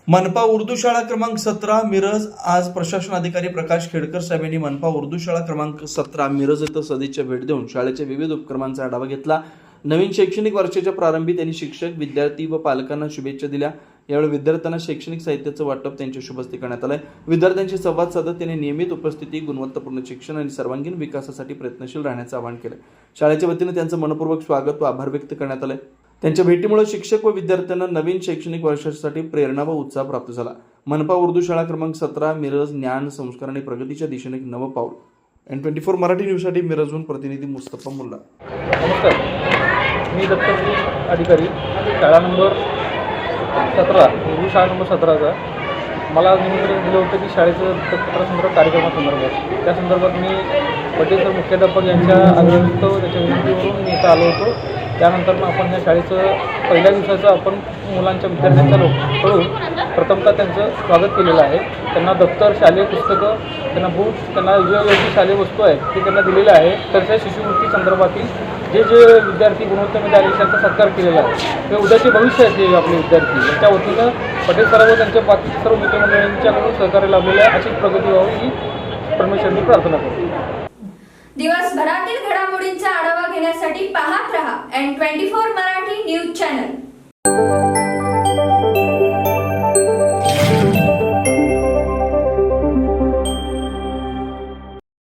मनपा उर्दू शाळा क्रमांक 17 मिरज। आज प्रशासन अधिकारी प्रकाश खेडकर साहेबांनी मनपा उर्दू शाळा क्रमांक 17 मिरज येथे सदिच्छा भेट देऊन शाळेच्या विविध उपक्रमांचा आढावा घेतला। नवीन शैक्षणिक वर्षाच्या प्रारंभी त्यांनी शिक्षक, विद्यार्थी व पालकांना शुभेच्छा दिल्या। यावेळी विद्यार्थ्यांना शैक्षणिक साहित्याचं वाटप त्यांच्या शुभ हस्ते करण्यात आलं। विद्यार्थ्यांशी संवाद साधत त्यांनी नियमित उपस्थिती, गुणवत्तापूर्ण शिक्षण आणि सर्वांगीण विकासासाठी प्रयत्नशील राहण्याचं आवाहन केलं। शाळेच्या वतीने त्यांचं मनपूर्वक स्वागत व आभार व्यक्त करण्यात आले। त्यांच्या भेटीमुळे शिक्षक व विद्यार्थ्यांना नवीन शैक्षणिक वर्षासाठी प्रेरणा व उत्साह प्राप्त झाला। मनपा उर्दू शाळा क्रमांक 17 मिरज ज्ञान, संस्कार आणि प्रगतीच्या दिशेने एक नवं पाऊल। N24 मराठी न्यूजसाठी मिरजहून प्रतिनिधी मुस्तफा मुल्ला। नमस्कार, मी दत्तक अधिकारी शाळा नंबर 17 उर्दू शाळा नंबर 17चा मला निमंत्रण दिलं होतं की शाळेचं दत्तपत्रासंदर्भात कार्यक्रमासंदर्भात त्या संदर्भात मी पटेल सर मुख्याध्यापक यांच्या आग्रहास्तव त्याच्या विनंतीवरून मी इथं आलो होतो। त्यानंतर मग आपण ह्या शाळेचं पहिल्या दिवसाचं आपण मुलांच्या विद्यार्थ्यांच्या कडून प्रथमतः त्यांचं स्वागत केलेलं आहे। त्यांना दप्तर, शालेय पुस्तकं, त्यांना बूट, त्यांना वेगवेगळी शालेय वस्तू आहेत ते त्यांना दिलेलं आहे। तर त्या शिष्यवृत्ती संदर्भातील जे विद्यार्थी गुणवत्तेमध्ये आले त्यांचा सत्कार केलेला आहे। ते उद्याचे भविष्य आहेत हे आपले विद्यार्थी, यांच्या वतीनं पटेल सर व त्यांच्या बाकी सर्व मित्रमंडळींच्याकडून सहकार्य लाभलेलं आहे। अशीच प्रगती व्हावी ही परमेश्वरांनी प्रार्थना करतो। दिवसभरातील घडामोडींचा आढावा घेण्यासाठी पाहत रहा N24 मराठी न्यूज चॅनल।